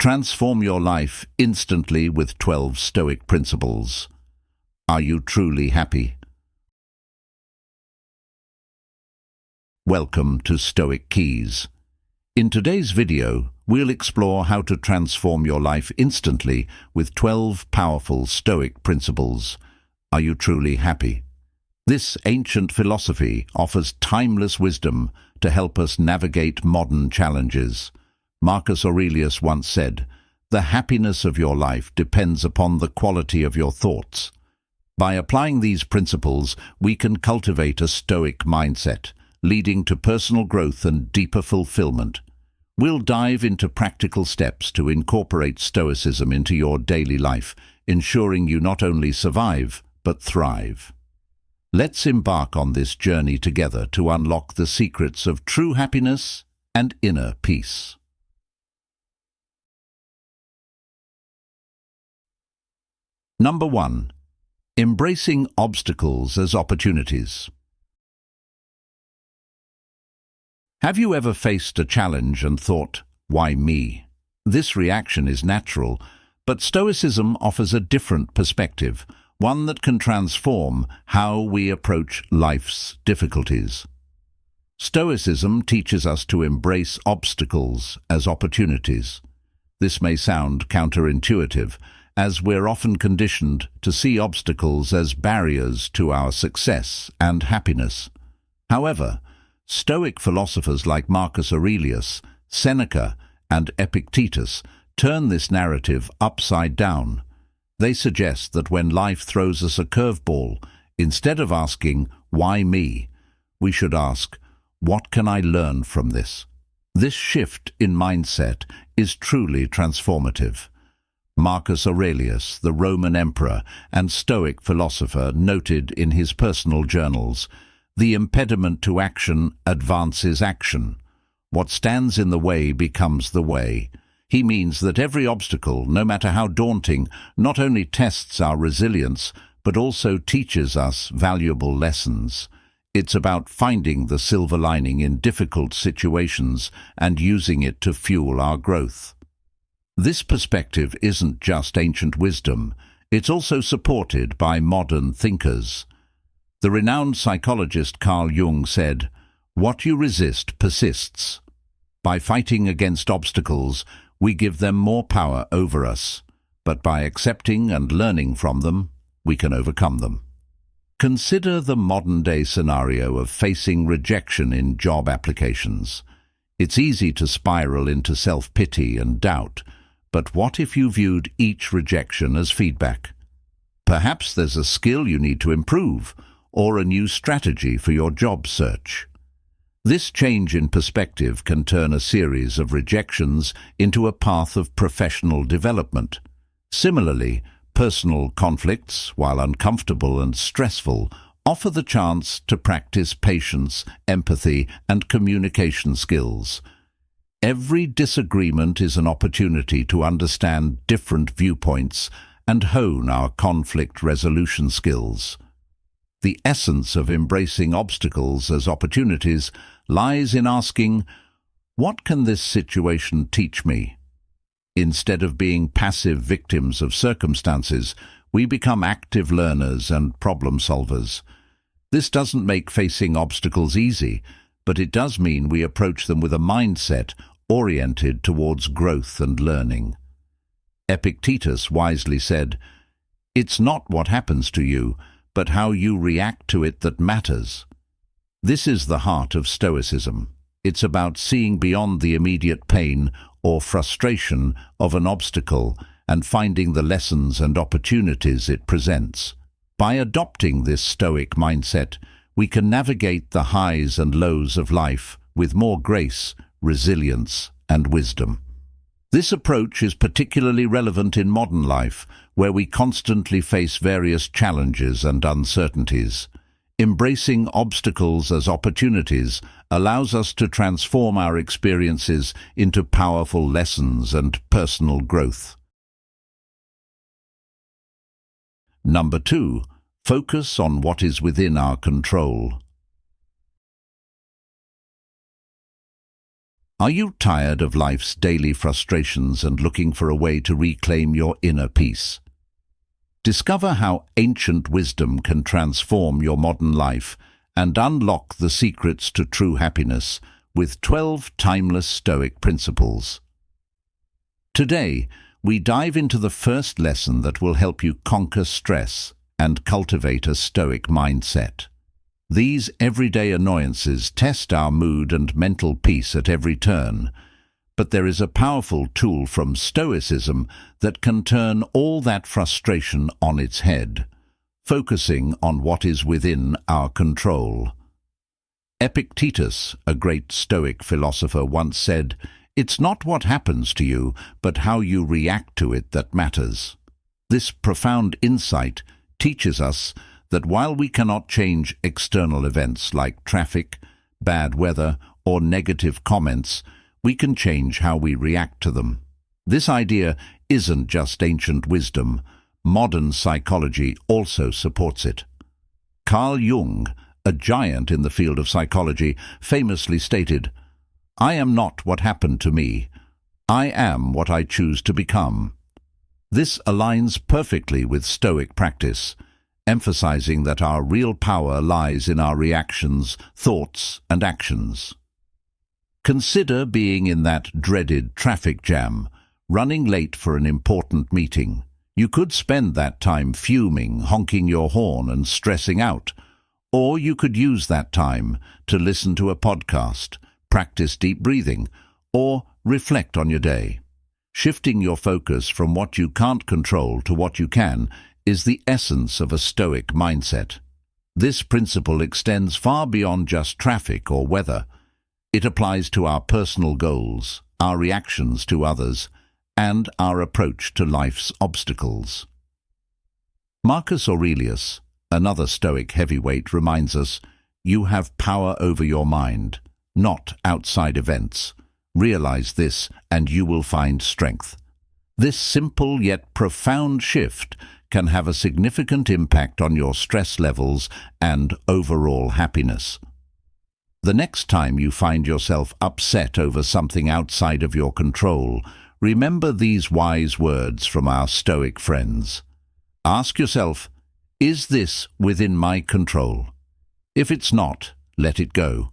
Transform your life instantly with 12 Stoic principles. Are you truly happy? Welcome to Stoic Keys. In today's video, we'll explore how to transform your life instantly with 12 powerful Stoic principles. Are you truly happy? This ancient philosophy offers timeless wisdom to help us navigate modern challenges. Marcus Aurelius once said, "The happiness of your life depends upon the quality of your thoughts." By applying these principles, we can cultivate a Stoic mindset, leading to personal growth and deeper fulfillment. We'll dive into practical steps to incorporate Stoicism into your daily life, ensuring you not only survive, but thrive. Let's embark on this journey together to unlock the secrets of true happiness and inner peace. Number 1. Embracing obstacles as opportunities. Have you ever faced a challenge and thought, "Why me?" This reaction is natural, but Stoicism offers a different perspective, one that can transform how we approach life's difficulties. Stoicism teaches us to embrace obstacles as opportunities. This may sound counterintuitive, as we're often conditioned to see obstacles as barriers to our success and happiness. However, Stoic philosophers like Marcus Aurelius, Seneca, and Epictetus turn this narrative upside down. They suggest that when life throws us a curveball, instead of asking, "Why me?" we should ask, "What can I learn from this?" This shift in mindset is truly transformative. Marcus Aurelius, the Roman emperor and Stoic philosopher, noted in his personal journals, "The impediment to action advances action. What stands in the way becomes the way." He means that every obstacle, no matter how daunting, not only tests our resilience, but also teaches us valuable lessons. It's about finding the silver lining in difficult situations and using it to fuel our growth. This perspective isn't just ancient wisdom, it's also supported by modern thinkers. The renowned psychologist Carl Jung said, "What you resist persists." By fighting against obstacles, we give them more power over us, but by accepting and learning from them, we can overcome them. Consider the modern-day scenario of facing rejection in job applications. It's easy to spiral into self-pity and doubt, but what if you viewed each rejection as feedback? Perhaps there's a skill you need to improve, or a new strategy for your job search. This change in perspective can turn a series of rejections into a path of professional development. Similarly, personal conflicts, while uncomfortable and stressful, offer the chance to practice patience, empathy, and communication skills. Every disagreement is an opportunity to understand different viewpoints and hone our conflict resolution skills. The essence of embracing obstacles as opportunities lies in asking, "What can this situation teach me?" Instead of being passive victims of circumstances, we become active learners and problem solvers. This doesn't make facing obstacles easy, but it does mean we approach them with a mindset oriented towards growth and learning. Epictetus wisely said, "It's not what happens to you, but how you react to it that matters." This is the heart of Stoicism. It's about seeing beyond the immediate pain or frustration of an obstacle and finding the lessons and opportunities it presents. By adopting this Stoic mindset, we can navigate the highs and lows of life with more grace, resilience, and wisdom. This approach is particularly relevant in modern life, where we constantly face various challenges and uncertainties. Embracing obstacles as opportunities allows us to transform our experiences into powerful lessons and personal growth. Number 2. Focus on what is within our control. Are you tired of life's daily frustrations and looking for a way to reclaim your inner peace? Discover how ancient wisdom can transform your modern life and unlock the secrets to true happiness with 12 timeless Stoic principles. Today, we dive into the first lesson that will help you conquer stress and cultivate a Stoic mindset. These everyday annoyances test our mood and mental peace at every turn, but there is a powerful tool from Stoicism that can turn all that frustration on its head, focusing on what is within our control. Epictetus, a great Stoic philosopher, once said, "It's not what happens to you, but how you react to it that matters." This profound insight teaches us that while we cannot change external events like traffic, bad weather, or negative comments, we can change how we react to them. This idea isn't just ancient wisdom. Modern psychology also supports it. Carl Jung, a giant in the field of psychology, famously stated, "I am not what happened to me. I am what I choose to become." This aligns perfectly with Stoic practice, emphasizing that our real power lies in our reactions, thoughts, and actions. Consider being in that dreaded traffic jam, running late for an important meeting. You could spend that time fuming, honking your horn, and stressing out. Or you could use that time to listen to a podcast, practice deep breathing, or reflect on your day. Shifting your focus from what you can't control to what you can is the essence of a Stoic mindset. This principle extends far beyond just traffic or weather. It applies to our personal goals, our reactions to others, and our approach to life's obstacles. Marcus Aurelius, another Stoic heavyweight, reminds us, "You have power over your mind, not outside events. Realize this and you will find strength." This simple yet profound shift can have a significant impact on your stress levels and overall happiness. The next time you find yourself upset over something outside of your control, remember these wise words from our Stoic friends. Ask yourself, is this within my control? If it's not, let it go.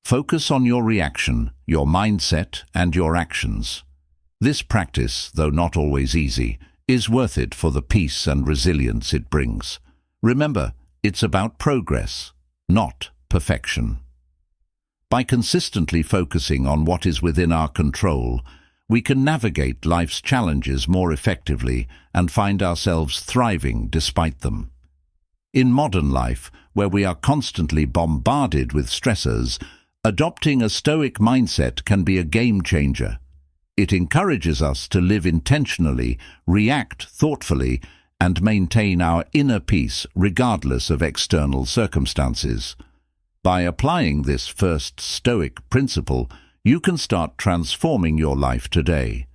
Focus on your reaction, your mindset, and your actions. This practice, though not always easy, is worth it for the peace and resilience it brings. Remember, it's about progress, not perfection. By consistently focusing on what is within our control, we can navigate life's challenges more effectively and find ourselves thriving despite them. In modern life, where we are constantly bombarded with stressors, adopting a Stoic mindset can be a game changer. It encourages us to live intentionally, react thoughtfully, and maintain our inner peace regardless of external circumstances. By applying this first Stoic principle, you can start transforming your life today.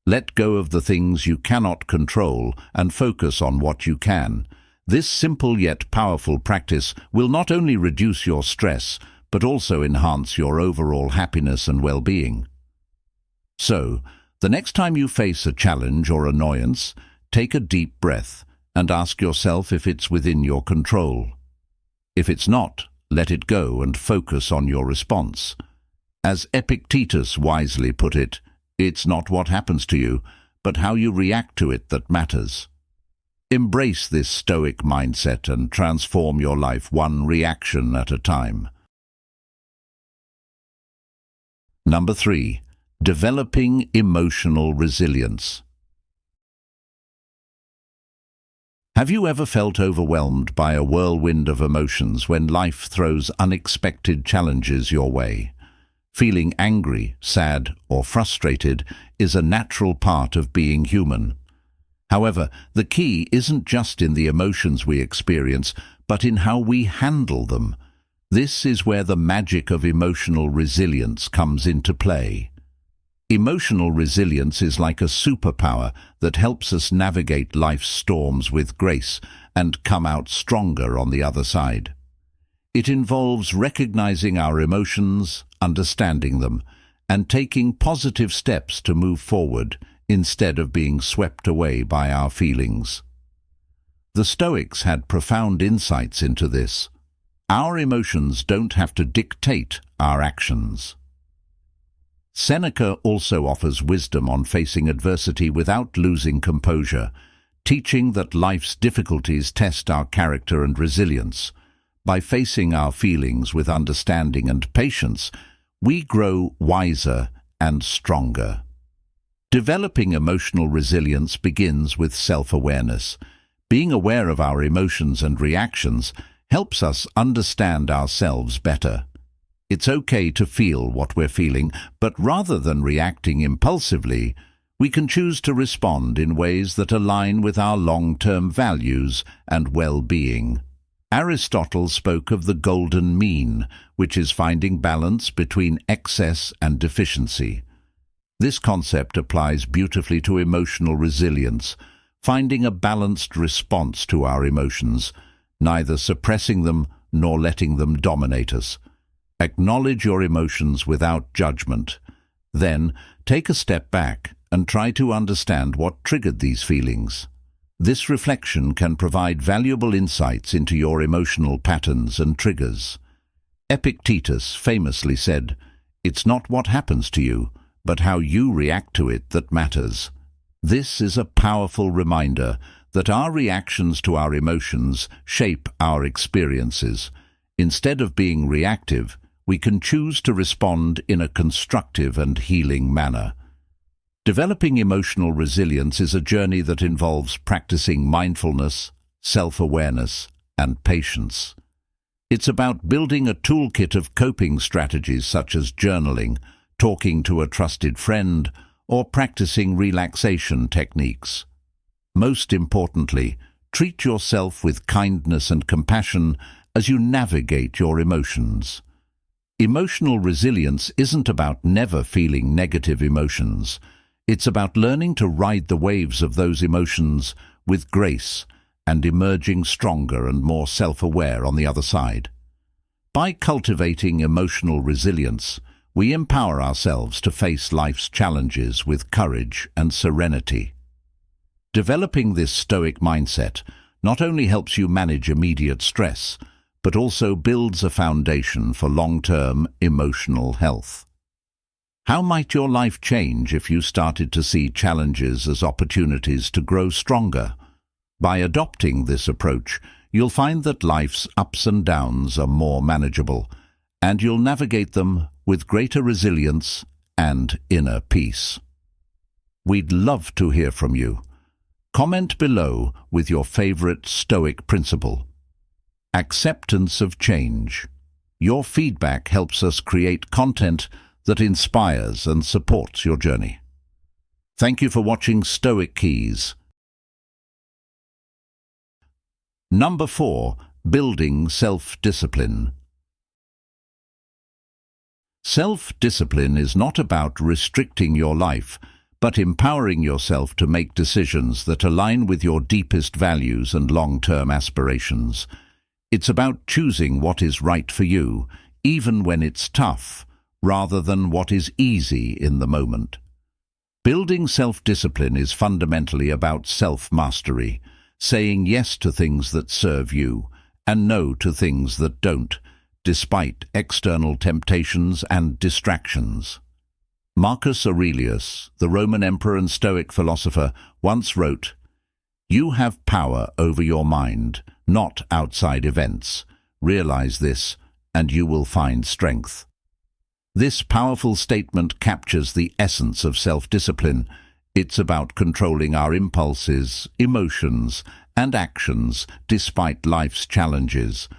Let go of the things you cannot control and focus on what you can. This simple yet powerful practice will not only reduce your stress, but also enhance your overall happiness and well-being. So, the next time you face a challenge or annoyance, take a deep breath and ask yourself if it's within your control. If it's not, let it go and focus on your response. As Epictetus wisely put it, it's not what happens to you, but how you react to it that matters. Embrace this Stoic mindset and transform your life one reaction at a time. Number 3. Developing emotional resilience. Have you ever felt overwhelmed by a whirlwind of emotions when life throws unexpected challenges your way? Feeling angry, sad, or frustrated is a natural part of being human. However, the key isn't just in the emotions we experience, but in how we handle them. This is where the magic of emotional resilience comes into play. Emotional resilience is like a superpower that helps us navigate life's storms with grace and come out stronger on the other side. It involves recognizing our emotions, understanding them, and taking positive steps to move forward instead of being swept away by our feelings. The Stoics had profound insights into this. Our emotions don't have to dictate our actions. Seneca also offers wisdom on facing adversity without losing composure, teaching that life's difficulties test our character and resilience. By facing our feelings with understanding and patience, we grow wiser and stronger. Developing emotional resilience begins with self-awareness. Being aware of our emotions and reactions helps us understand ourselves better. It's okay to feel what we're feeling, but rather than reacting impulsively, we can choose to respond in ways that align with our long-term values and well-being. Aristotle spoke of the golden mean, which is finding balance between excess and deficiency. This concept applies beautifully to emotional resilience, finding a balanced response to our emotions, neither suppressing them nor letting them dominate us. Acknowledge your emotions without judgment. Then, take a step back and try to understand what triggered these feelings. This reflection can provide valuable insights into your emotional patterns and triggers. Epictetus famously said, "It's not what happens to you, but how you react to it that matters." This is a powerful reminder that our reactions to our emotions shape our experiences. Instead of being reactive, we can choose to respond in a constructive and healing manner. Developing emotional resilience is a journey that involves practicing mindfulness, self-awareness, and patience. It's about building a toolkit of coping strategies such as journaling, talking to a trusted friend, or practicing relaxation techniques. Most importantly, treat yourself with kindness and compassion as you navigate your emotions. Emotional resilience isn't about never feeling negative emotions. It's about learning to ride the waves of those emotions with grace and emerging stronger and more self-aware on the other side. By cultivating emotional resilience, we empower ourselves to face life's challenges with courage and serenity. Developing this Stoic mindset not only helps you manage immediate stress, but also builds a foundation for long-term emotional health. How might your life change if you started to see challenges as opportunities to grow stronger? By adopting this approach, you'll find that life's ups and downs are more manageable, and you'll navigate them with greater resilience and inner peace. We'd love to hear from you. Comment below with your favorite Stoic principle. Acceptance of change. Your feedback helps us create content that inspires and supports your journey. Thank you for watching Stoic Keys. Number 4. Building self-discipline. Self-discipline is not about restricting your life, but empowering yourself to make decisions that align with your deepest values and long-term aspirations. It's about choosing what is right for you, even when it's tough, rather than what is easy in the moment. Building self-discipline is fundamentally about self-mastery, saying yes to things that serve you and no to things that don't, despite external temptations and distractions. Marcus Aurelius, the Roman emperor and Stoic philosopher, once wrote, "You have power over your mind, not outside events. Realize this, and you will find strength." This powerful statement captures the essence of self-discipline. It's about controlling our impulses, emotions, and actions despite life's challenges.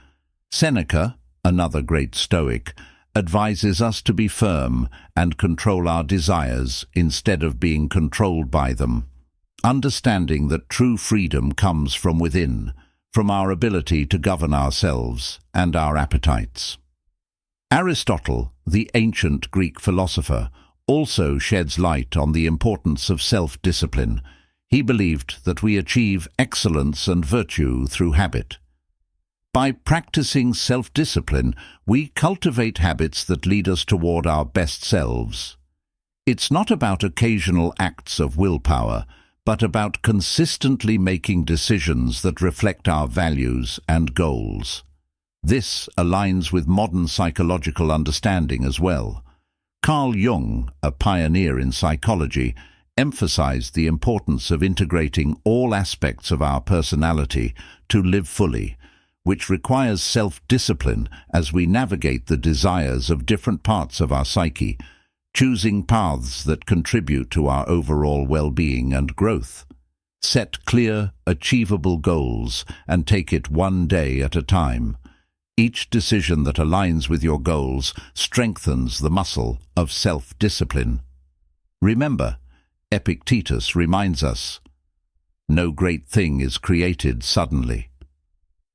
Seneca, another great Stoic, advises us to be firm and control our desires instead of being controlled by them, understanding that true freedom comes from within, from our ability to govern ourselves and our appetites. Aristotle, the ancient Greek philosopher, also sheds light on the importance of self-discipline. He believed that we achieve excellence and virtue through habit. By practicing self-discipline, we cultivate habits that lead us toward our best selves. It's not about occasional acts of willpower, but about consistently making decisions that reflect our values and goals. This aligns with modern psychological understanding as well. Carl Jung, a pioneer in psychology, emphasized the importance of integrating all aspects of our personality to live fully, which requires self-discipline as we navigate the desires of different parts of our psyche, choosing paths that contribute to our overall well-being and growth. Set clear, achievable goals and take it one day at a time. Each decision that aligns with your goals strengthens the muscle of self-discipline. Remember, Epictetus reminds us, no great thing is created suddenly.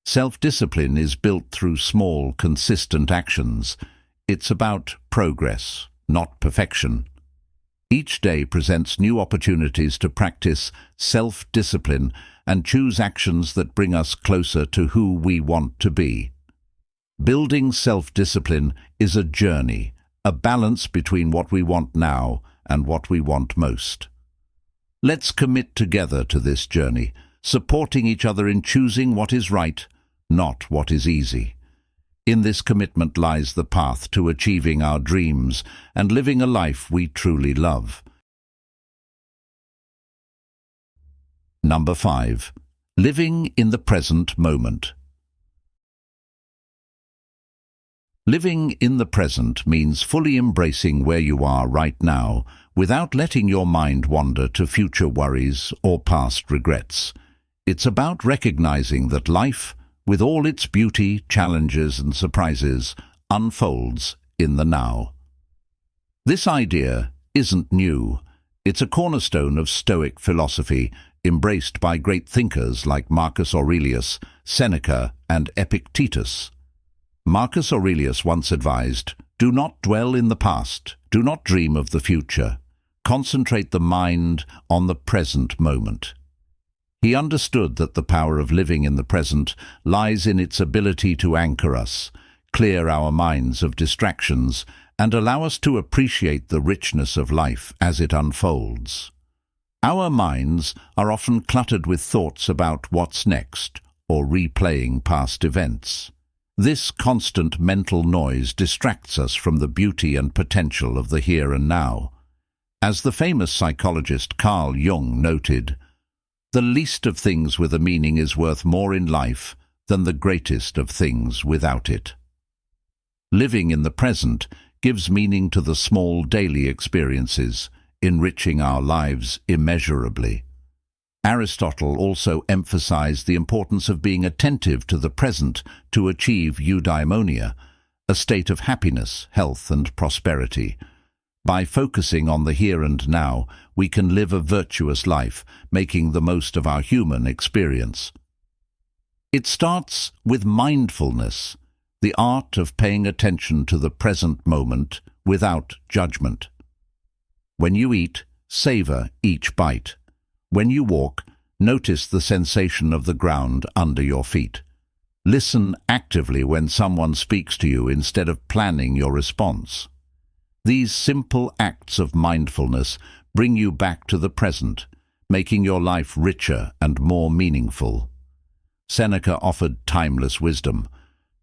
Self-discipline is built through small, consistent actions. It's about progress, not perfection. Each day presents new opportunities to practice self-discipline and choose actions that bring us closer to who we want to be. Building self-discipline is a journey, a balance between what we want now and what we want most. Let's commit together to this journey, supporting each other in choosing what is right, not what is easy. In this commitment lies the path to achieving our dreams and living a life we truly love. Number 5. Living in the present moment. Living in the present means fully embracing where you are right now without letting your mind wander to future worries or past regrets. It's about recognizing that life, with all its beauty, challenges and surprises, unfolds in the now. This idea isn't new. It's a cornerstone of Stoic philosophy, embraced by great thinkers like Marcus Aurelius, Seneca and Epictetus. Marcus Aurelius once advised, "Do not dwell in the past, do not dream of the future. Concentrate the mind on the present moment." He understood that the power of living in the present lies in its ability to anchor us, clear our minds of distractions, and allow us to appreciate the richness of life as it unfolds. Our minds are often cluttered with thoughts about what's next or replaying past events. This constant mental noise distracts us from the beauty and potential of the here and now. As the famous psychologist Carl Jung noted, "The least of things with a meaning is worth more in life than the greatest of things without it." Living in the present gives meaning to the small daily experiences, enriching our lives immeasurably. Aristotle also emphasized the importance of being attentive to the present to achieve eudaimonia, a state of happiness, health and prosperity. By focusing on the here and now, we can live a virtuous life, making the most of our human experience. It starts with mindfulness, the art of paying attention to the present moment without judgment. When you eat, savor each bite. When you walk, notice the sensation of the ground under your feet. Listen actively when someone speaks to you instead of planning your response. These simple acts of mindfulness bring you back to the present, making your life richer and more meaningful. Seneca offered timeless wisdom.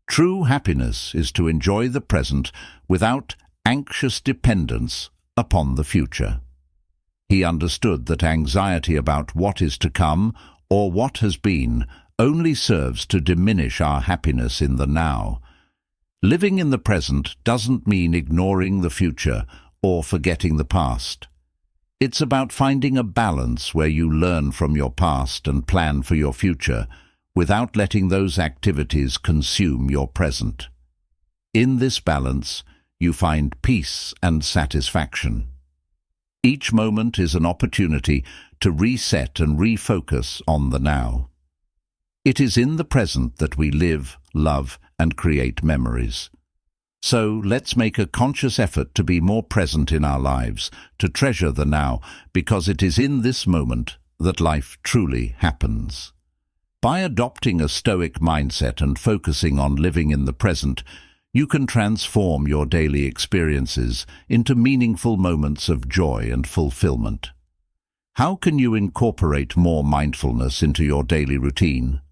True happiness is to enjoy the present without anxious dependence upon the future. He understood that anxiety about what is to come or what has been only serves to diminish our happiness in the now. Living in the present doesn't mean ignoring the future or forgetting the past. It's about finding a balance where you learn from your past and plan for your future without letting those activities consume your present. In this balance, you find peace and satisfaction. Each moment is an opportunity to reset and refocus on the now. It is in the present that we live, love, and create memories. So let's make a conscious effort to be more present in our lives, to treasure the now, because it is in this moment that life truly happens. By adopting a Stoic mindset and focusing on living in the present, you can transform your daily experiences into meaningful moments of joy and fulfillment. How can you incorporate more mindfulness into your daily routine?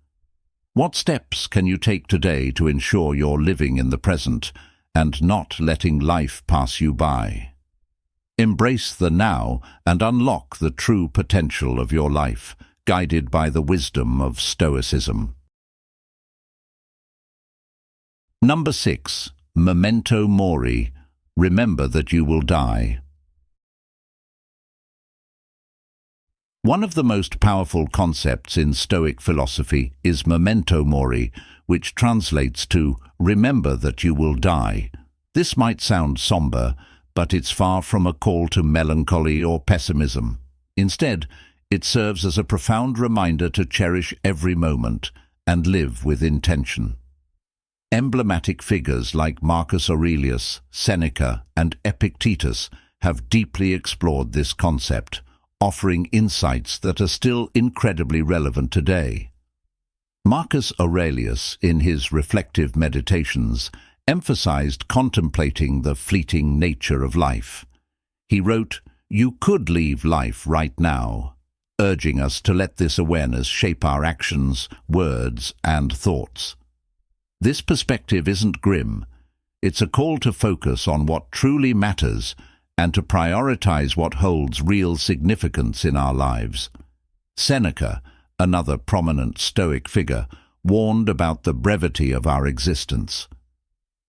What steps can you take today to ensure you're living in the present and not letting life pass you by? Embrace the now and unlock the true potential of your life, guided by the wisdom of Stoicism. Number 6. Memento Mori. Remember that you will die. One of the most powerful concepts in Stoic philosophy is Memento Mori, which translates to remember that you will die. This might sound somber, but it's far from a call to melancholy or pessimism. Instead, it serves as a profound reminder to cherish every moment and live with intention. Emblematic figures like Marcus Aurelius, Seneca, and Epictetus have deeply explored this concept, offering insights that are still incredibly relevant today. Marcus Aurelius, in his reflective meditations, emphasized contemplating the fleeting nature of life. He wrote, "You could leave life right now," urging us to let this awareness shape our actions, words, and thoughts. This perspective isn't grim. It's a call to focus on what truly matters and to prioritize what holds real significance in our lives. Seneca, another prominent Stoic figure, warned about the brevity of our existence.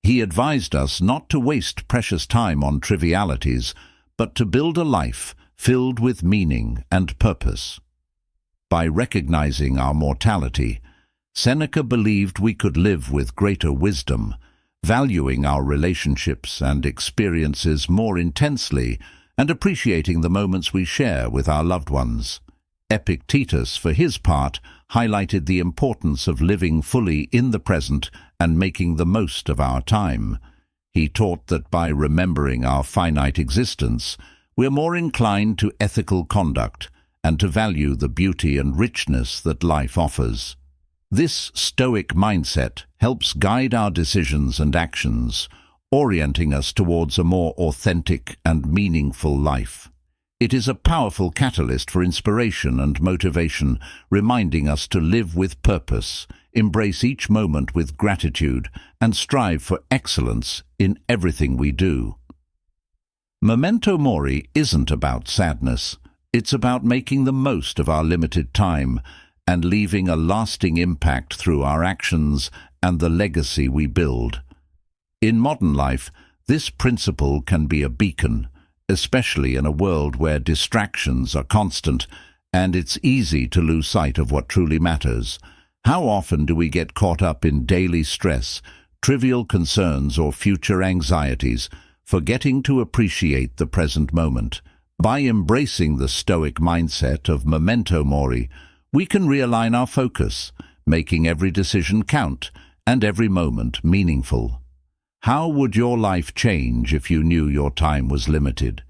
He advised us not to waste precious time on trivialities, but to build a life filled with meaning and purpose. By recognizing our mortality, Seneca believed we could live with greater wisdom, valuing our relationships and experiences more intensely and appreciating the moments we share with our loved ones. Epictetus, for his part, highlighted the importance of living fully in the present and making the most of our time. He taught that by remembering our finite existence, we're more inclined to ethical conduct and to value the beauty and richness that life offers. This Stoic mindset helps guide our decisions and actions, orienting us towards a more authentic and meaningful life. It is a powerful catalyst for inspiration and motivation, reminding us to live with purpose, embrace each moment with gratitude, and strive for excellence in everything we do. Memento Mori isn't about sadness. It's about making the most of our limited time and leaving a lasting impact through our actions and the legacy we build. In modern life, this principle can be a beacon, especially in a world where distractions are constant and it's easy to lose sight of what truly matters. How often do we get caught up in daily stress, trivial concerns, or future anxieties, forgetting to appreciate the present moment? By embracing the Stoic mindset of Memento Mori, we can realign our focus, making every decision count and every moment meaningful. How would your life change if you knew your time was limited?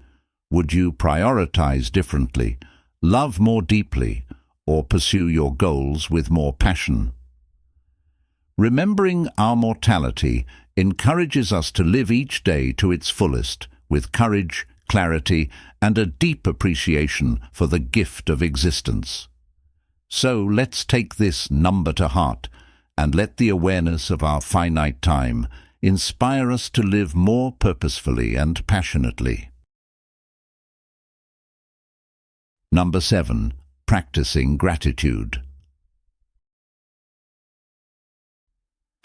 Would you prioritize differently, love more deeply, or pursue your goals with more passion? Remembering our mortality encourages us to live each day to its fullest, with courage, clarity, and a deep appreciation for the gift of existence. So let's take this number to heart and let the awareness of our finite time inspire us to live more purposefully and passionately. Number 7. Practicing gratitude.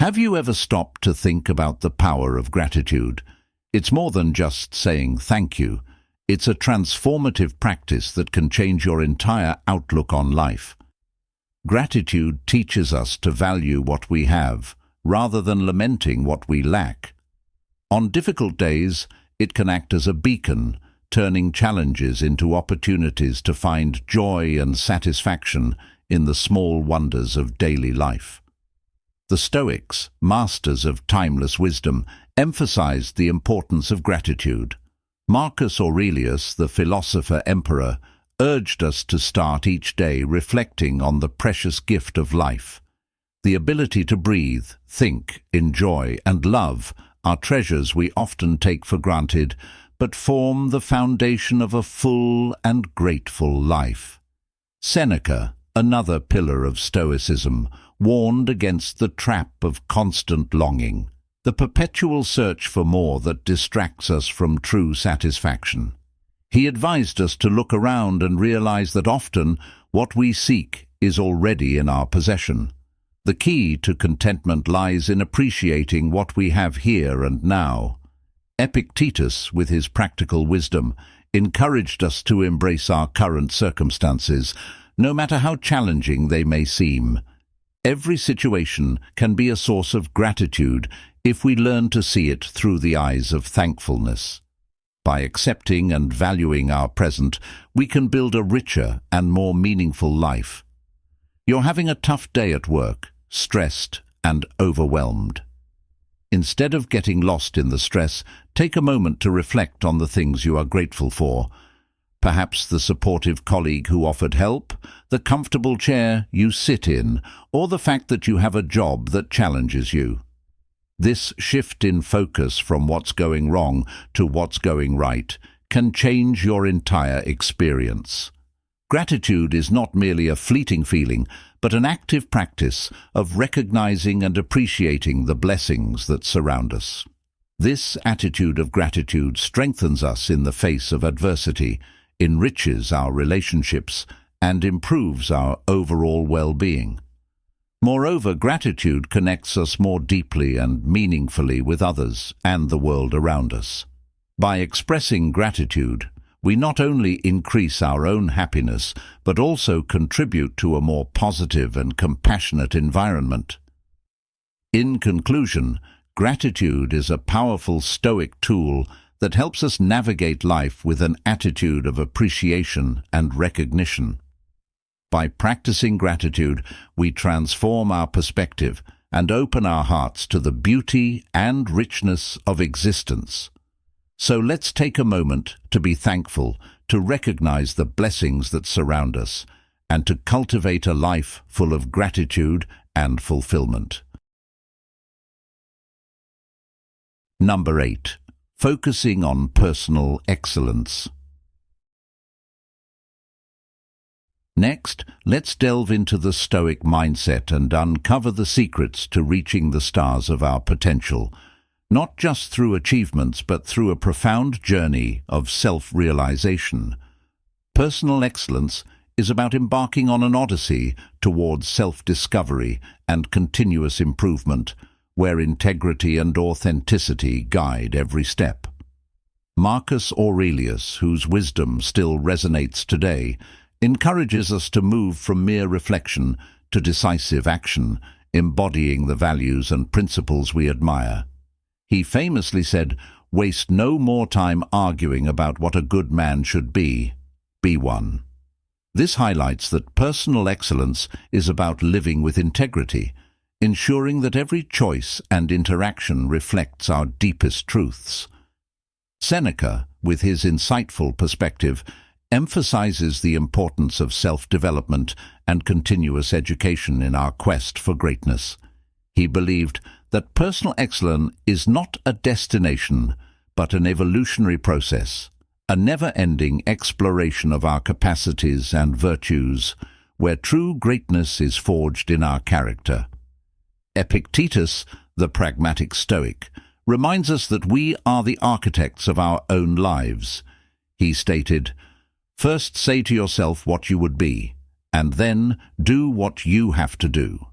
Have you ever stopped to think about the power of gratitude? It's more than just saying thank you. It's a transformative practice that can change your entire outlook on life. Gratitude teaches us to value what we have, rather than lamenting what we lack. On difficult days, it can act as a beacon, turning challenges into opportunities to find joy and satisfaction in the small wonders of daily life. The Stoics, masters of timeless wisdom, emphasized the importance of gratitude. Marcus Aurelius, the philosopher-emperor, urged us to start each day reflecting on the precious gift of life. The ability to breathe, think, enjoy, and love are treasures we often take for granted, but form the foundation of a full and grateful life. Seneca, another pillar of Stoicism, warned against the trap of constant longing, the perpetual search for more that distracts us from true satisfaction. He advised us to look around and realize that often what we seek is already in our possession. The key to contentment lies in appreciating what we have here and now. Epictetus, with his practical wisdom, encouraged us to embrace our current circumstances, no matter how challenging they may seem. Every situation can be a source of gratitude if we learn to see it through the eyes of thankfulness. By accepting and valuing our present, we can build a richer and more meaningful life. You're having a tough day at work, stressed and overwhelmed. Instead of getting lost in the stress, take a moment to reflect on the things you are grateful for. Perhaps the supportive colleague who offered help, the comfortable chair you sit in, or the fact that you have a job that challenges you. This shift in focus from what's going wrong to what's going right can change your entire experience. Gratitude is not merely a fleeting feeling, but an active practice of recognizing and appreciating the blessings that surround us. This attitude of gratitude strengthens us in the face of adversity, enriches our relationships, and improves our overall well-being. Moreover, gratitude connects us more deeply and meaningfully with others and the world around us. By expressing gratitude, we not only increase our own happiness, but also contribute to a more positive and compassionate environment. In conclusion, gratitude is a powerful Stoic tool that helps us navigate life with an attitude of appreciation and recognition. By practicing gratitude, we transform our perspective and open our hearts to the beauty and richness of existence. So let's take a moment to be thankful, to recognize the blessings that surround us, and to cultivate a life full of gratitude and fulfillment. Number 8. Focusing on personal excellence. Next, let's delve into the Stoic mindset and uncover the secrets to reaching the stars of our potential, not just through achievements but through a profound journey of self-realization. Personal excellence is about embarking on an odyssey towards self-discovery and continuous improvement, where integrity and authenticity guide every step. Marcus Aurelius, whose wisdom still resonates today, encourages us to move from mere reflection to decisive action, embodying the values and principles we admire. He famously said, "Waste no more time arguing about what a good man should be one." This highlights that personal excellence is about living with integrity, ensuring that every choice and interaction reflects our deepest truths. Seneca, with his insightful perspective, emphasizes the importance of self-development and continuous education in our quest for greatness. He believed that personal excellence is not a destination, but an evolutionary process, a never-ending exploration of our capacities and virtues, where true greatness is forged in our character. Epictetus, the pragmatic Stoic, reminds us that we are the architects of our own lives. He stated, "First say to yourself what you would be, and then do what you have to do."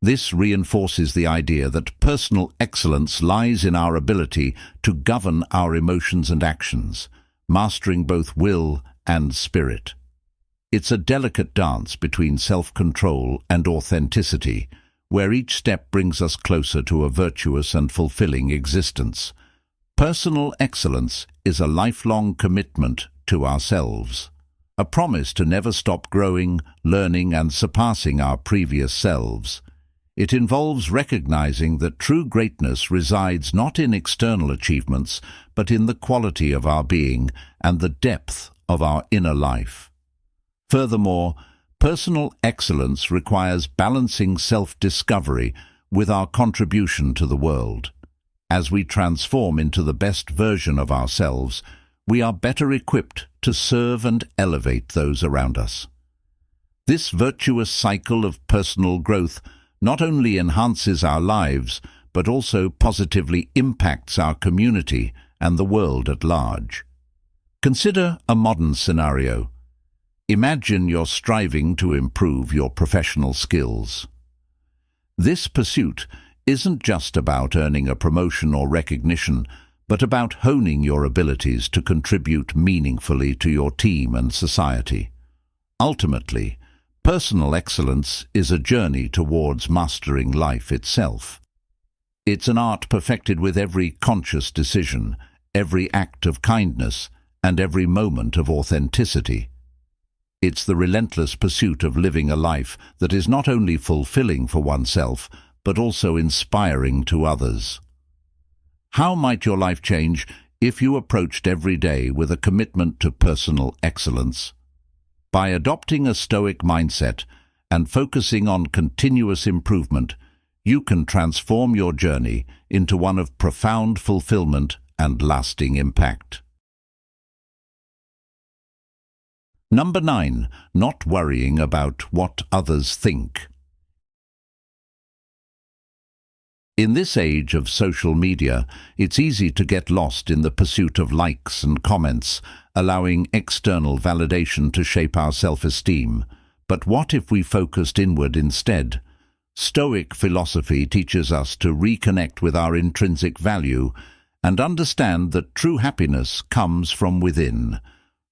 This reinforces the idea that personal excellence lies in our ability to govern our emotions and actions, mastering both will and spirit. It's a delicate dance between self-control and authenticity, where each step brings us closer to a virtuous and fulfilling existence. Personal excellence is a lifelong commitment to ourselves, a promise to never stop growing, learning, and surpassing our previous selves. It involves recognizing that true greatness resides not in external achievements, but in the quality of our being and the depth of our inner life. Furthermore, personal excellence requires balancing self-discovery with our contribution to the world. As we transform into the best version of ourselves, we are better equipped to serve and elevate those around us. This virtuous cycle of personal growth not only enhances our lives, but also positively impacts our community and the world at large. Consider a modern scenario. Imagine you're striving to improve your professional skills. This pursuit isn't just about earning a promotion or recognition, but about honing your abilities to contribute meaningfully to your team and society. Ultimately, personal excellence is a journey towards mastering life itself. It's an art perfected with every conscious decision, every act of kindness, and every moment of authenticity. It's the relentless pursuit of living a life that is not only fulfilling for oneself, but also inspiring to others. How might your life change if you approached every day with a commitment to personal excellence? By adopting a Stoic mindset and focusing on continuous improvement, you can transform your journey into one of profound fulfillment and lasting impact. Number 9. Not worrying about what others think. In this age of social media, it's easy to get lost in the pursuit of likes and comments, allowing external validation to shape our self-esteem. But what if we focused inward instead? Stoic philosophy teaches us to reconnect with our intrinsic value and understand that true happiness comes from within.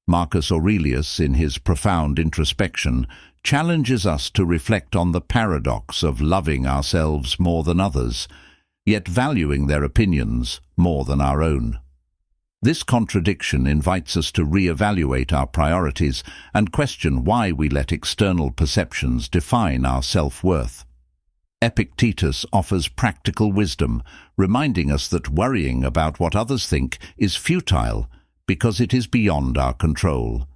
Marcus Aurelius, in his profound introspection, challenges us to reflect on the paradox of loving ourselves more than others, yet valuing their opinions more than our own. This contradiction invites us to re-evaluate our priorities and question why we let external perceptions define our self-worth. Epictetus offers practical wisdom, reminding us that worrying about what others think is futile because it is beyond our control.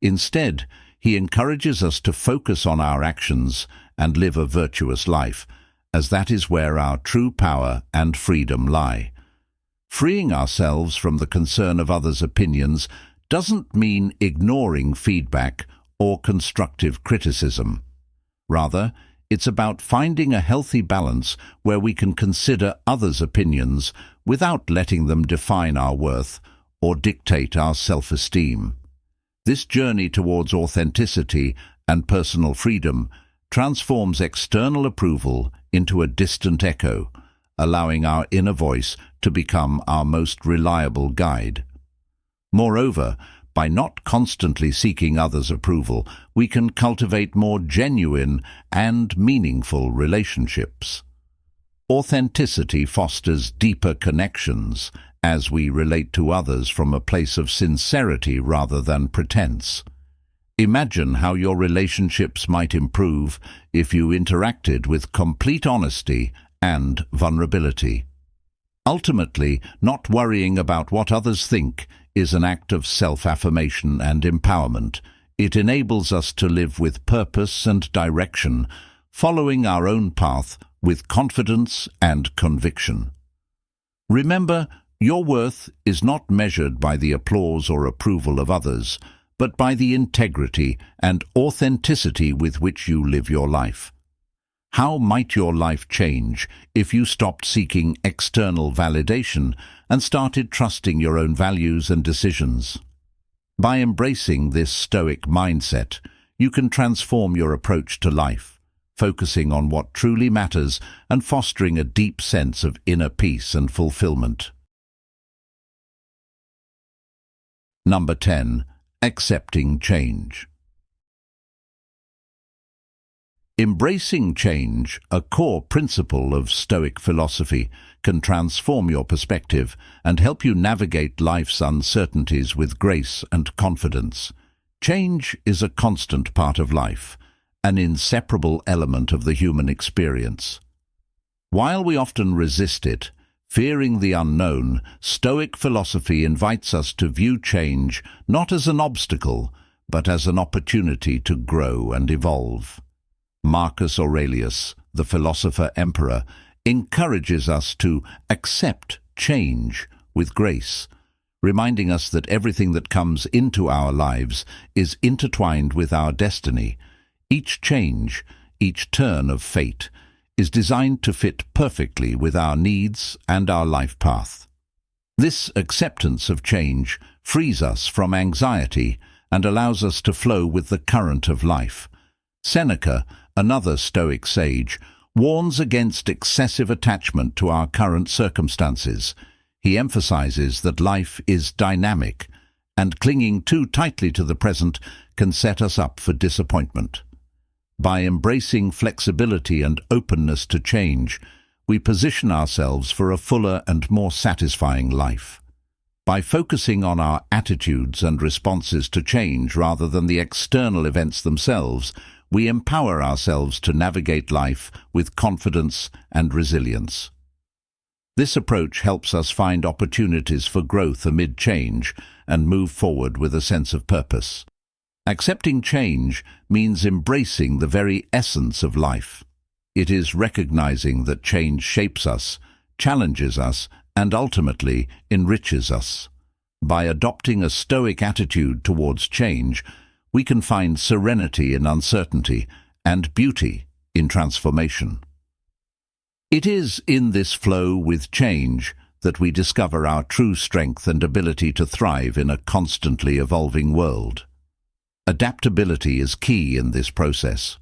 Instead, he encourages us to focus on our actions and live a virtuous life, as that is where our true power and freedom lie. Freeing ourselves from the concern of others' opinions doesn't mean ignoring feedback or constructive criticism. Rather, it's about finding a healthy balance where we can consider others' opinions without letting them define our worth or dictate our self-esteem. This journey towards authenticity and personal freedom transforms external approval into a distant echo, allowing our inner voice to become our most reliable guide. Moreover, by not constantly seeking others' approval, we can cultivate more genuine and meaningful relationships. Authenticity fosters deeper connections as we relate to others from a place of sincerity rather than pretense. Imagine how your relationships might improve if you interacted with complete honesty and vulnerability. Ultimately, not worrying about what others think is an act of self-affirmation and empowerment. It enables us to live with purpose and direction, following our own path with confidence and conviction. Remember, your worth is not measured by the applause or approval of others, but by the integrity and authenticity with which you live your life. How might your life change if you stopped seeking external validation and started trusting your own values and decisions? By embracing this Stoic mindset, you can transform your approach to life, focusing on what truly matters and fostering a deep sense of inner peace and fulfillment. Number 10. Accepting change. Embracing change, a core principle of Stoic philosophy, can transform your perspective and help you navigate life's uncertainties with grace and confidence. Change is a constant part of life, an inseparable element of the human experience. While we often resist it, fearing the unknown, Stoic philosophy invites us to view change not as an obstacle, but as an opportunity to grow and evolve. Marcus Aurelius, the philosopher-emperor, encourages us to accept change with grace, reminding us that everything that comes into our lives is intertwined with our destiny. Each change, each turn of fate, is designed to fit perfectly with our needs and our life path. This acceptance of change frees us from anxiety and allows us to flow with the current of life. Seneca, another Stoic sage, warns against excessive attachment to our current circumstances. He emphasizes that life is dynamic, and clinging too tightly to the present can set us up for disappointment. By embracing flexibility and openness to change, we position ourselves for a fuller and more satisfying life. By focusing on our attitudes and responses to change rather than the external events themselves, we empower ourselves to navigate life with confidence and resilience. This approach helps us find opportunities for growth amid change and move forward with a sense of purpose. Accepting change means embracing the very essence of life. It is recognizing that change shapes us, challenges us, and ultimately enriches us. By adopting a Stoic attitude towards change, we can find serenity in uncertainty and beauty in transformation. It is in this flow with change that we discover our true strength and ability to thrive in a constantly evolving world. Adaptability is key in this process.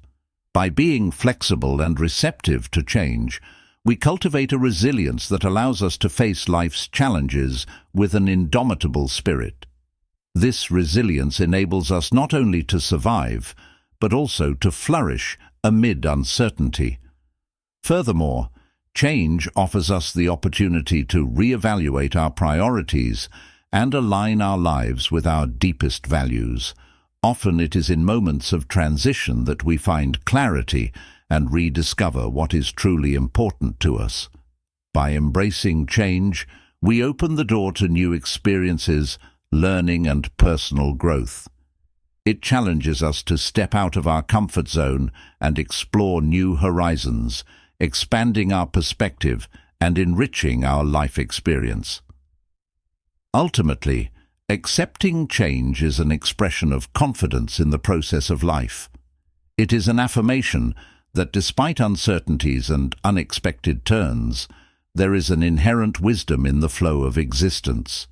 By being flexible and receptive to change, we cultivate a resilience that allows us to face life's challenges with an indomitable spirit. This resilience enables us not only to survive, but also to flourish amid uncertainty. Furthermore, change offers us the opportunity to reevaluate our priorities and align our lives with our deepest values. Often it is in moments of transition that we find clarity and rediscover what is truly important to us. By embracing change, we open the door to new experiences, learning, and personal growth. It challenges us to step out of our comfort zone and explore new horizons, expanding our perspective and enriching our life experience. Ultimately, accepting change is an expression of confidence in the process of life. It is an affirmation that despite uncertainties and unexpected turns, there is an inherent wisdom in the flow of existence.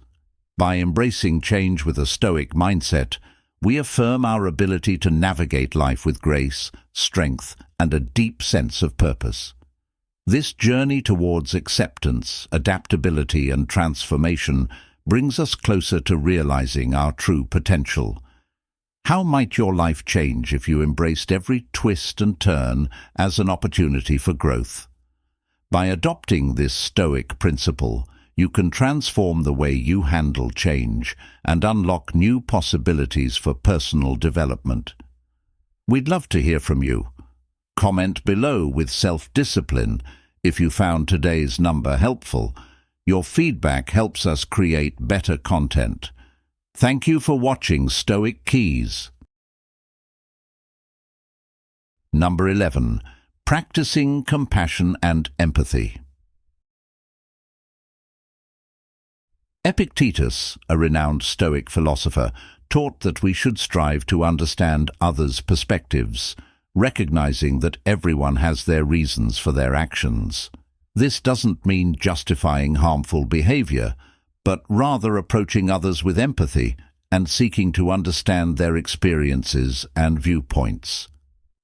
By embracing change with a Stoic mindset, we affirm our ability to navigate life with grace, strength, and a deep sense of purpose. This journey towards acceptance, adaptability, and transformation brings us closer to realizing our true potential. How might your life change if you embraced every twist and turn as an opportunity for growth? By adopting this Stoic principle, you can transform the way you handle change and unlock new possibilities for personal development. We'd love to hear from you. Comment below with self-discipline if you found today's number helpful. Your feedback helps us create better content. Thank you for watching Stoic Keys. Number 11. Practicing compassion and empathy. Epictetus, a renowned Stoic philosopher, taught that we should strive to understand others' perspectives, recognizing that everyone has their reasons for their actions. This doesn't mean justifying harmful behavior, but rather approaching others with empathy and seeking to understand their experiences and viewpoints.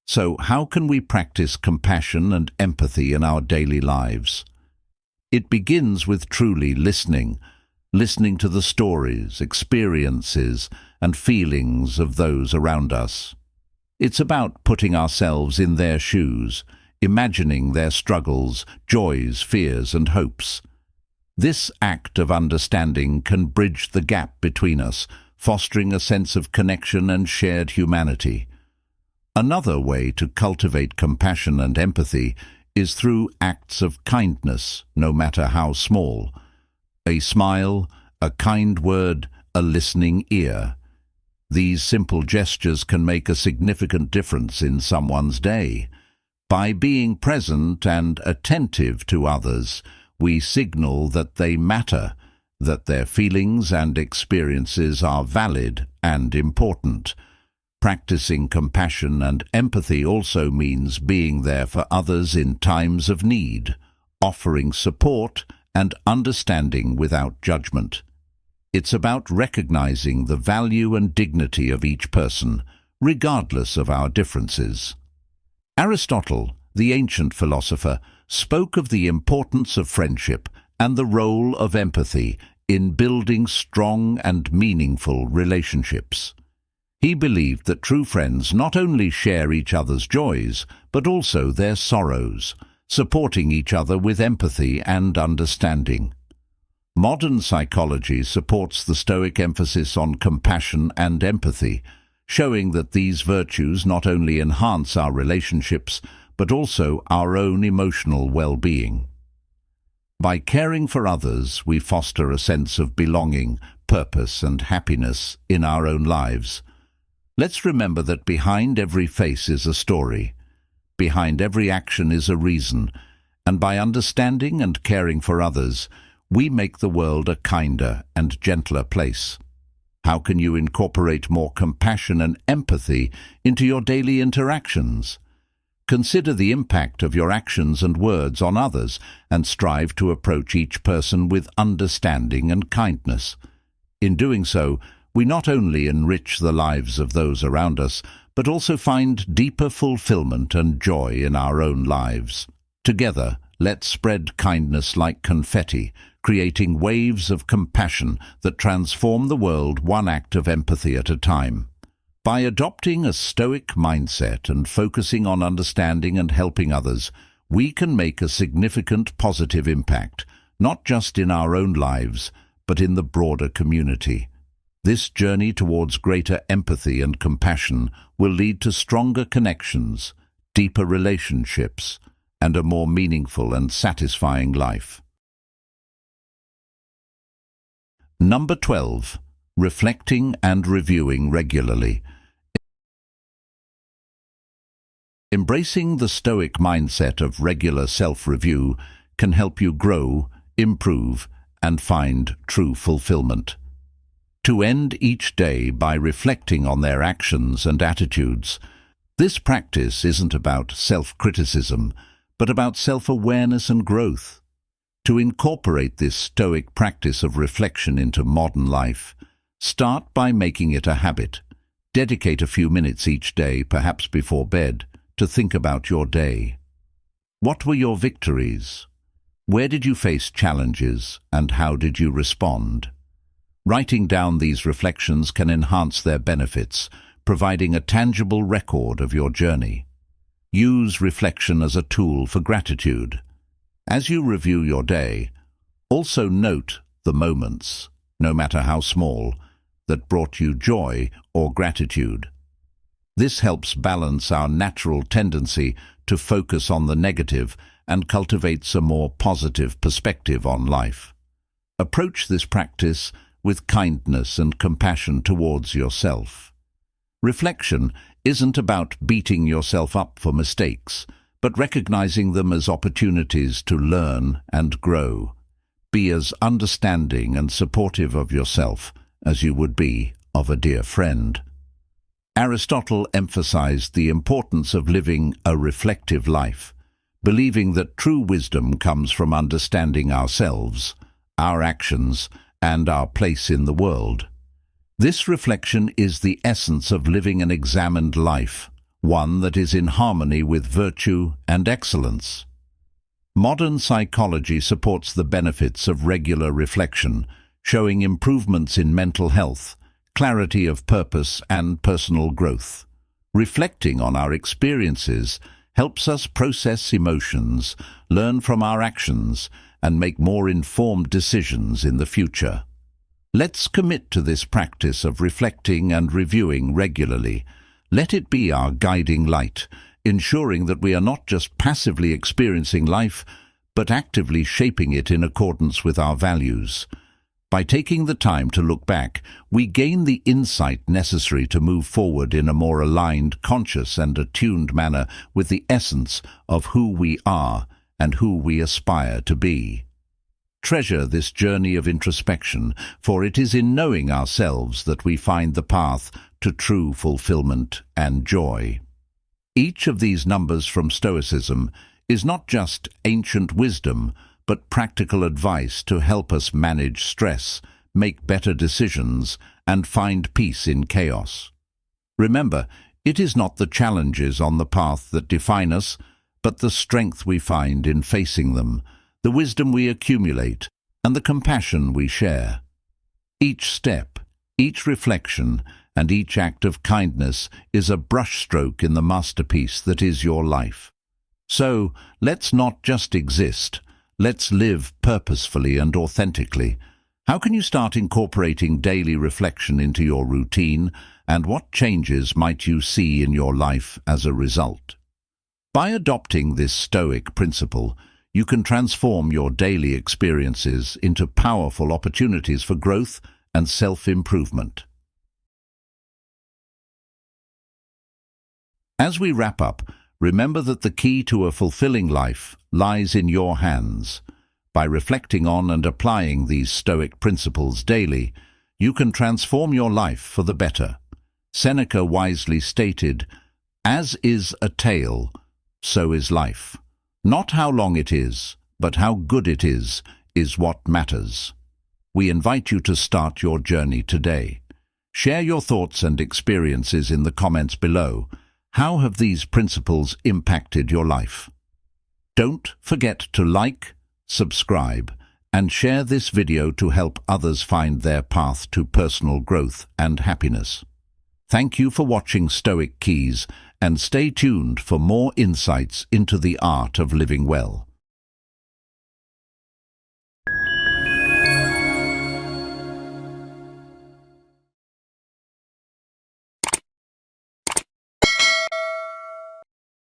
So, how can we practice compassion and empathy in our daily lives? It begins with truly listening to the stories, experiences, and feelings of those around us. It's about putting ourselves in their shoes, imagining their struggles, joys, fears, and hopes. This act of understanding can bridge the gap between us, fostering a sense of connection and shared humanity. Another way to cultivate compassion and empathy is through acts of kindness, no matter how small. A smile, a kind word, a listening ear. These simple gestures can make a significant difference in someone's day. By being present and attentive to others, we signal that they matter, that their feelings and experiences are valid and important. Practicing compassion and empathy also means being there for others in times of need, offering support and understanding without judgment. It's about recognizing the value and dignity of each person, regardless of our differences. Aristotle, the ancient philosopher, spoke of the importance of friendship and the role of empathy in building strong and meaningful relationships. He believed that true friends not only share each other's joys, but also their sorrows, supporting each other with empathy and understanding. Modern psychology supports the Stoic emphasis on compassion and empathy, showing that these virtues not only enhance our relationships, but also our own emotional well-being. By caring for others, we foster a sense of belonging, purpose, and happiness in our own lives. Let's remember that behind every face is a story. Behind every action is a reason, and by understanding and caring for others, we make the world a kinder and gentler place. How can you incorporate more compassion and empathy into your daily interactions? Consider the impact of your actions and words on others and strive to approach each person with understanding and kindness. In doing so, we not only enrich the lives of those around us, but also find deeper fulfillment and joy in our own lives. Together, let's spread kindness like confetti, creating waves of compassion that transform the world one act of empathy at a time. By adopting a Stoic mindset and focusing on understanding and helping others, we can make a significant positive impact, not just in our own lives, but in the broader community. This journey towards greater empathy and compassion will lead to stronger connections, deeper relationships, and a more meaningful and satisfying life. Number 12. Reflecting and reviewing regularly. Embracing the Stoic mindset of regular self-review can help you grow, improve, and find true fulfillment. To end each day by reflecting on their actions and attitudes, this practice isn't about self-criticism, but about self-awareness and growth. To incorporate this Stoic practice of reflection into modern life, start by making it a habit. Dedicate a few minutes each day, perhaps before bed, to think about your day. What were your victories? Where did you face challenges, and how did you respond? Writing down these reflections can enhance their benefits, providing a tangible record of your journey. Use reflection as a tool for gratitude. As you review your day, also note the moments, no matter how small, that brought you joy or gratitude. This helps balance our natural tendency to focus on the negative and cultivates a more positive perspective on life. Approach this practice with kindness and compassion towards yourself. Reflection isn't about beating yourself up for mistakes, but recognizing them as opportunities to learn and grow. Be as understanding and supportive of yourself as you would be of a dear friend. Aristotle emphasized the importance of living a reflective life, believing that true wisdom comes from understanding ourselves, our actions, and our place in the world. This reflection is the essence of living an examined life, one that is in harmony with virtue and excellence. Modern psychology supports the benefits of regular reflection, showing improvements in mental health, clarity of purpose, and personal growth. Reflecting on our experiences helps us process emotions, learn from our actions, and make more informed decisions in the future. Let's commit to this practice of reflecting and reviewing regularly. Let it be our guiding light, ensuring that we are not just passively experiencing life, but actively shaping it in accordance with our values. By taking the time to look back, we gain the insight necessary to move forward in a more aligned, conscious and attuned manner with the essence of who we are and who we aspire to be. Treasure this journey of introspection, for it is in knowing ourselves that we find the path to true fulfillment and joy. Each of these numbers from Stoicism is not just ancient wisdom, but practical advice to help us manage stress, make better decisions, and find peace in chaos. Remember, it is not the challenges on the path that define us, but the strength we find in facing them, the wisdom we accumulate, and the compassion we share. Each step, each reflection, and each act of kindness is a brushstroke in the masterpiece that is your life. So, let's not just exist. Let's live purposefully and authentically. How can you start incorporating daily reflection into your routine, and what changes might you see in your life as a result? By adopting this Stoic principle, you can transform your daily experiences into powerful opportunities for growth and self-improvement. As we wrap up, remember that the key to a fulfilling life lies in your hands. By reflecting on and applying these Stoic principles daily, you can transform your life for the better. Seneca wisely stated, "As is a tale, so is life. Not how long it is, but how good it is what matters." We invite you to start your journey today. Share your thoughts and experiences in the comments below. How have these principles impacted your life? Don't forget to like, subscribe, and share this video to help others find their path to personal growth and happiness. Thank you for watching Stoic Keys, and stay tuned for more insights into the art of living well.